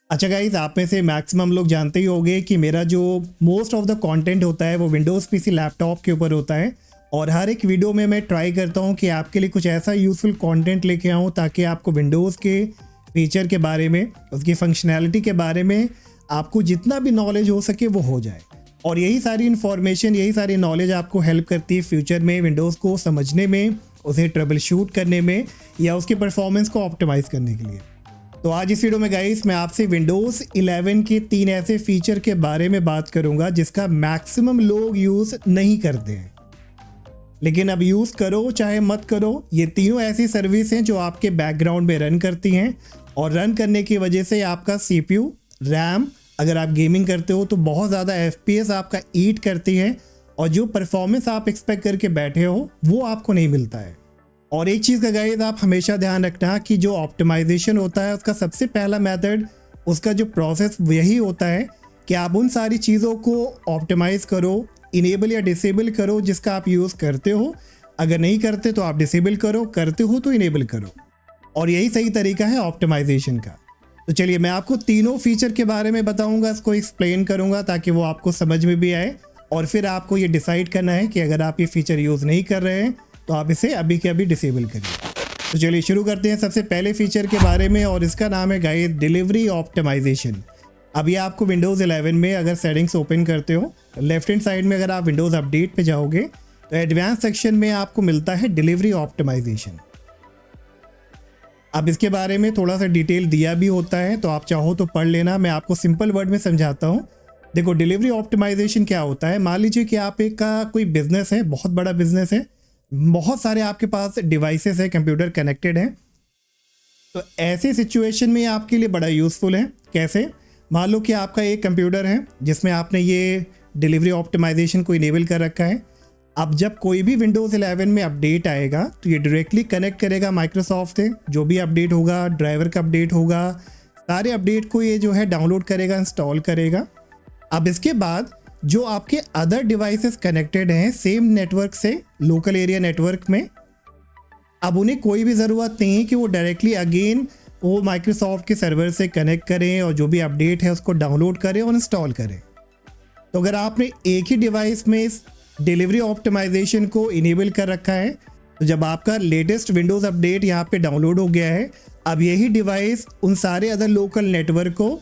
अच्छा गाइज, आप में से मैक्सिमम लोग जानते ही होंगे कि मेरा जो मोस्ट ऑफ द कंटेंट होता है वो विंडोज़ पीसी लैपटॉप के ऊपर होता है। और हर एक वीडियो में मैं ट्राई करता हूँ कि आपके लिए कुछ ऐसा यूज़फुल कंटेंट लेके आऊँ ताकि आपको विंडोज़ के फीचर के बारे में, उसकी फंक्शनैलिटी के बारे में आपको जितना भी नॉलेज हो सके वो हो जाए। और यही सारी इन्फॉर्मेशन, यही सारी नॉलेज आपको हेल्प करती है फ्यूचर में विंडोज़ को समझने में, उसे ट्रबल शूट करने में या उसके परफॉर्मेंस को ऑप्टिमाइज़ करने के लिए। तो आज इस वीडियो में गाइस मैं आपसे विंडोज़ 11 के 3 ऐसे फीचर के बारे में बात करूंगा जिसका मैक्सिमम लोग यूज़ नहीं करते हैं, लेकिन अब यूज़ करो चाहे मत करो, ये तीनों ऐसी सर्विस हैं जो आपके बैकग्राउंड में रन करती हैं और रन करने की वजह से आपका CPU, रैम, अगर आप गेमिंग करते हो तो बहुत ज़्यादा FPS आपका ईट करती है और जो परफॉर्मेंस आप एक्सपेक्ट करके बैठे हो वो आपको नहीं मिलता है। और एक चीज़ का गाइस आप हमेशा ध्यान रखना कि जो ऑप्टिमाइजेशन होता है उसका सबसे पहला मेथड, उसका जो प्रोसेस यही होता है कि आप उन सारी चीज़ों को ऑप्टिमाइज़ करो, इनेबल या डिसेबल करो जिसका आप यूज़ करते हो। अगर नहीं करते तो आप डिसेबल करो, करते हो तो इनेबल करो। और यही सही तरीका है ऑप्टिमाइजेशन का। तो चलिए मैं आपको तीनों फीचर के बारे में बताऊंगा, इसको एक्सप्लेन करूंगा ताकि वो आपको समझ में भी आए और फिर आपको ये डिसाइड करना है कि अगर आप ये फीचर यूज़ नहीं कर रहे हैं तो आप इसे अभी के अभी डिसेबल करिए। तो चलिए शुरू करते हैं सबसे पहले फीचर के बारे में और इसका नाम है गाइस डिलीवरी ऑप्टिमाइजेशन। अभी आपको विंडोज़ 11 में अगर सेटिंग्स ओपन करते हो, लेफ्ट हैंड साइड में अगर आप विंडोज़ अपडेट पे जाओगे तो एडवांस सेक्शन में आपको मिलता है डिलीवरी ऑप्टिमाइजेशन। अब इसके बारे में थोड़ा सा डिटेल दिया भी होता है, तो आप चाहो तो पढ़ लेना, मैं आपको सिंपल वर्ड में समझाता हूँ। देखो डिलीवरी ऑप्टिमाइजेशन क्या होता है। मान लीजिए कि आप एक का कोई बिजनेस है, बहुत बड़ा बिजनेस है, बहुत सारे आपके पास डिवाइसेस है, कंप्यूटर कनेक्टेड हैं, तो ऐसी सिचुएशन में आपके लिए बड़ा यूज़फुल है। कैसे? मान लो कि आपका एक कंप्यूटर है जिसमें आपने ये डिलीवरी ऑप्टिमाइजेशन को इनेबल कर रखा है। अब जब कोई भी विंडोज़ 11 में अपडेट आएगा तो ये डायरेक्टली कनेक्ट करेगा माइक्रोसॉफ्ट से, जो भी अपडेट होगा, ड्राइवर का अपडेट होगा, सारे अपडेट को ये जो है डाउनलोड करेगा, इंस्टॉल करेगा। अब इसके बाद जो आपके अदर डिवाइसेस कनेक्टेड हैं सेम नेटवर्क से, लोकल एरिया नेटवर्क में, अब उन्हें कोई भी ज़रूरत नहीं है कि वो डायरेक्टली अगेन वो माइक्रोसॉफ्ट के सर्वर से कनेक्ट करें और जो भी अपडेट है उसको डाउनलोड करें और इंस्टॉल करें। तो अगर आपने एक ही डिवाइस में इस डिलीवरी ऑप्टिमाइजेशन को इनेबल कर रखा है तो जब आपका लेटेस्ट विंडोज़ अपडेट यहाँ पे डाउनलोड हो गया है, अब यही डिवाइस उन सारे अदर लोकल नेटवर्क को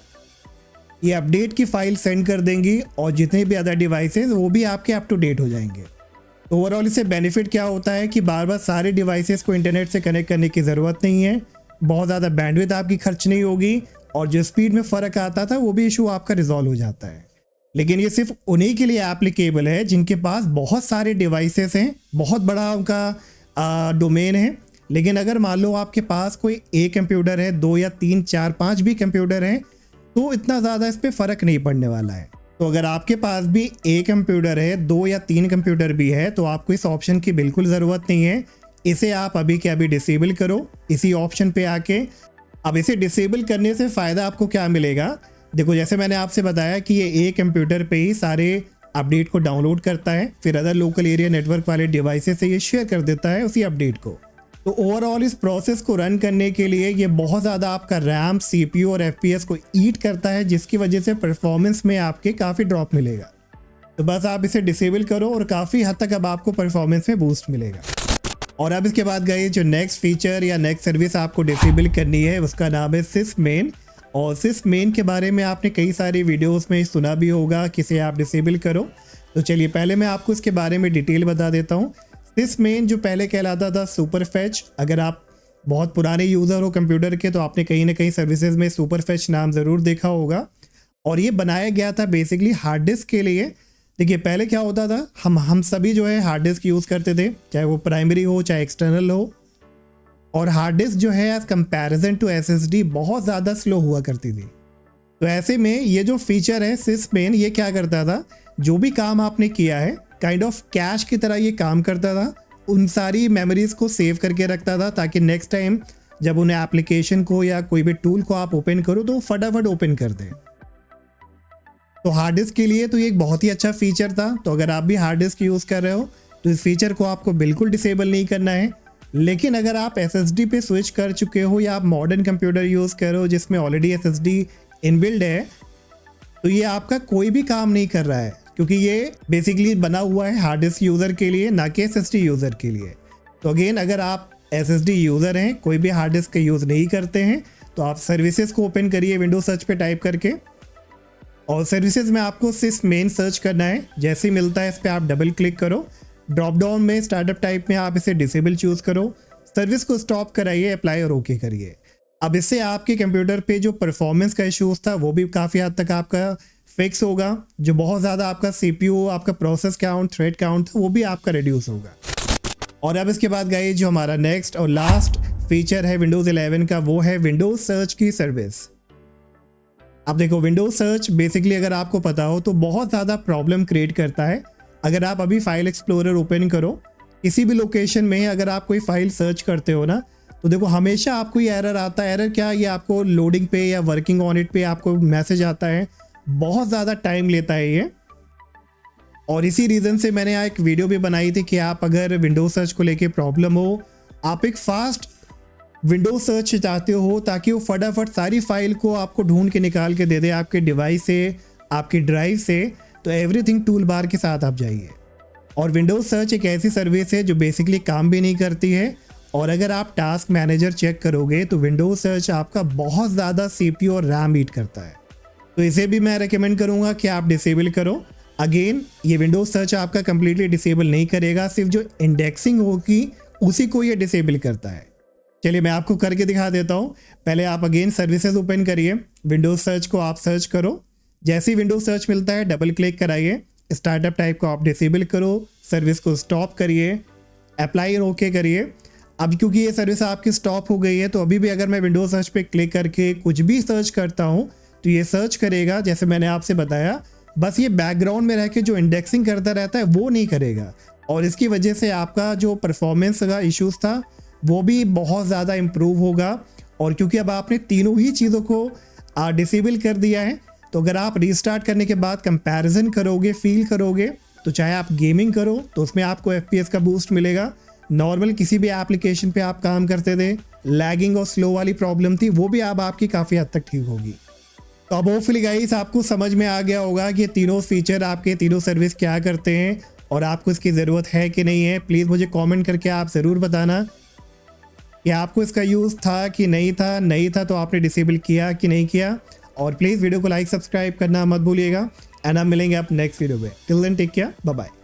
ये अपडेट की फाइल सेंड कर देंगी और जितने भी अदर डिवाइसेस वो भी आपके अप टू डेट हो जाएंगे। तो ओवरऑल इससे बेनिफिट क्या होता है कि बार बार सारे डिवाइसेस को इंटरनेट से कनेक्ट करने की ज़रूरत नहीं है, बहुत ज़्यादा बैंडविड्थ आपकी खर्च नहीं होगी और जो स्पीड में फ़र्क आता था वो भी इशू आपका रिजॉल्व हो जाता है। लेकिन ये सिर्फ उन्हीं के लिए एप्लीकेबल है जिनके पास बहुत सारे डिवाइसेस हैं, बहुत बड़ा उनका डोमेन है। लेकिन अगर मान लो आपके पास कोई एक कंप्यूटर है, 2 या 3, 4, 5 भी कंप्यूटर हैं, तो इतना ज़्यादा इस पर फ़र्क नहीं पड़ने वाला है। तो अगर आपके पास भी एक कंप्यूटर है, 2 या 3 कंप्यूटर भी है, तो आपको इस ऑप्शन की बिल्कुल ज़रूरत नहीं है। इसे आप अभी के अभी डिसेबल करो इसी ऑप्शन पे आके। अब इसे डिसेबल करने से फ़ायदा आपको क्या मिलेगा? देखो जैसे मैंने आपसे बताया कि ये एक कंप्यूटर पे ही सारे अपडेट को डाउनलोड करता है, फिर अदर लोकल एरिया नेटवर्क वाले डिवाइसेस से ये शेयर कर देता है उसी अपडेट को। तो ओवरऑल इस प्रोसेस को रन करने के लिए ये बहुत ज़्यादा आपका रैम, CPU और FPS को ईट करता है, जिसकी वजह से परफॉर्मेंस में आपके काफ़ी ड्रॉप मिलेगा। तो बस आप इसे डिसेबल करो और काफ़ी हद तक अब आपको परफॉर्मेंस में बूस्ट मिलेगा। और अब इसके बाद गए जो नेक्स्ट फीचर या नेक्स्ट सर्विस आपको डिसेबल करनी है उसका नाम है सिसमेन। और सिसमेन के बारे में आपने कई सारी वीडियोस में सुना भी होगा कि इसे आप डिसेबल करो। तो चलिए पहले मैं आपको इसके बारे में डिटेल बता देता हूँ। सिसमेन जो पहले कहलाता था सुपरफेच, अगर आप बहुत पुराने यूज़र हो कंप्यूटर के तो आपने कहीं ना कहीं सर्विसेज में सुपरफेच नाम ज़रूर देखा होगा। और ये बनाया गया था बेसिकली हार्ड डिस्क के लिए। देखिए पहले क्या होता था, हम सभी जो है हार्ड डिस्क यूज़ करते थे, चाहे वो प्राइमरी हो चाहे एक्सटर्नल हो। और हार्ड डिस्क जो है एज कंपैरिजन टू SSD बहुत ज़्यादा स्लो हुआ करती थी। तो ऐसे में ये जो फीचर है सिसमेन, ये क्या करता था, जो भी काम आपने किया है काइंड ऑफ कैश की तरह ये काम करता था, उन सारी मेमोरीज को सेव करके रखता था ताकि नेक्स्ट टाइम जब उन्हें एप्लीकेशन को या कोई भी टूल को आप ओपन करो तो फटाफट ओपन कर दें। तो हार्ड डिस्क के लिए तो ये एक बहुत ही अच्छा फीचर था। तो अगर आप भी हार्ड डिस्क यूज़ कर रहे हो तो इस फीचर को आपको बिल्कुल डिसेबल नहीं करना है। लेकिन अगर आप SSD पे स्विच कर चुके हो या आप मॉडर्न कंप्यूटर यूज़ कर रहे हो जिसमें ऑलरेडी SSD इनबिल्ड है, तो ये आपका कोई भी काम नहीं कर रहा है, क्योंकि ये बेसिकली बना हुआ है हार्ड डिस्क यूज़र के लिए, ना कि SSD यूज़र के लिए। तो अगेन अगर आप SSD यूज़र हैं, कोई भी हार्ड डिस्क का यूज़ नहीं करते हैं, तो आप सर्विसेज को ओपन करिए विंडोज सर्च पे टाइप करके, और सर्विसेज में आपको सिर्फ मेन सर्च करना है। जैसे ही मिलता है इस पर आप डबल क्लिक करो, ड्रॉप डाउन में स्टार्टअप टाइप में आप इसे डिसेबल चूज़ करो, सर्विस को स्टॉप कराइए, अप्लाई और ओके करिए। अब इससे आपके कंप्यूटर पे जो परफॉर्मेंस का इशूज़ था वो भी काफ़ी हद तक आपका फिक्स होगा। जो बहुत ज़्यादा आपका CPU, आपका प्रोसेस काउंट, थ्रेड काउंट था, वो भी आपका रिड्यूस होगा। और अब इसके बाद गाइस जो हमारा नेक्स्ट और लास्ट फीचर है विंडोज़ 11 का, वो है विंडोज सर्च की सर्विस। अब देखो, विंडोज सर्च बेसिकली अगर आपको पता हो तो बहुत ज़्यादा प्रॉब्लम क्रिएट करता है। अगर आप अभी फाइल एक्सप्लोरर ओपन करो, किसी भी लोकेशन में अगर आप कोई फाइल सर्च करते हो ना, तो देखो हमेशा आपको ये एरर आता है। एरर क्या, ये आपको लोडिंग पे या वर्किंग ऑन इट पे आपको मैसेज आता है, बहुत ज़्यादा टाइम लेता है ये। और इसी रीज़न से मैंने यहाँ एक वीडियो भी बनाई थी कि आप अगर विंडोज सर्च को लेके प्रॉब्लम हो, आप एक फास्ट विंडोज सर्च चाहते हो ताकि वो फटाफट सारी फाइल को आपको ढूंढ के निकाल के दे दे आपके डिवाइस से, आपकी ड्राइव से, तो एवरीथिंग टूल बार के साथ आप जाइए। और विंडोज सर्च एक ऐसी सर्विस है जो बेसिकली काम भी नहीं करती है। और अगर आप टास्क मैनेजर चेक करोगे तो विंडोज सर्च आपका बहुत ज़्यादा CPU और RAM ईट करता है, तो इसे भी मैं रेकमेंड करूँगा कि आप डिसेबल करो। अगेन ये विंडोज सर्च आपका कम्प्लीटली डिसेबल नहीं करेगा, सिर्फ जो इंडेक्सिंग होगी उसी को ये डिसेबल करता है। चलिए मैं आपको करके दिखा देता हूँ। पहले आप अगेन सर्विसेज ओपन करिए, विंडोज सर्च को आप सर्च करो, जैसे ही विंडोज सर्च मिलता है डबल क्लिक कराइए, स्टार्टअप टाइप को आप डिसेबल करो, सर्विस को स्टॉप करिए, अप्लाई और ओके करिए। अब क्योंकि ये सर्विस आपकी स्टॉप हो गई है, तो अभी भी अगर मैं विंडोज सर्च पे क्लिक करके कुछ भी सर्च करता हूँ तो ये सर्च करेगा जैसे मैंने आपसे बताया, बस ये बैकग्राउंड में रह के जो इंडेक्सिंग करता रहता है वो नहीं करेगा। और इसकी वजह से आपका जो परफॉर्मेंस का इश्यूज़ था वो भी बहुत ज़्यादा इम्प्रूव होगा। और क्योंकि अब आपने तीनों ही चीज़ों को डिसेबल कर दिया है, तो अगर आप रीस्टार्ट करने के बाद कंपैरिजन करोगे, फील करोगे, तो चाहे आप गेमिंग करो तो उसमें आपको FPS का बूस्ट मिलेगा। नॉर्मल किसी भी एप्लीकेशन पे आप काम करते थे, लैगिंग और स्लो वाली प्रॉब्लम थी, वो भी अब आपकी काफ़ी हद तक ठीक होगी। तो अब होपफुली गाइस आपको समझ में आ गया होगा कि तीनों फीचर, आपके तीनों सर्विस क्या करते हैं और आपको इसकी ज़रूरत है कि नहीं है। प्लीज़ मुझे कमेंट करके आप ज़रूर बताना कि आपको इसका यूज़ था कि नहीं था, नहीं था तो आपने डिसेबल किया कि नहीं किया। और प्लीज़ वीडियो को लाइक, सब्सक्राइब करना मत भूलिएगा। एंड हम मिलेंगे आप नेक्स्ट वीडियो में। Till then take care, bye bye.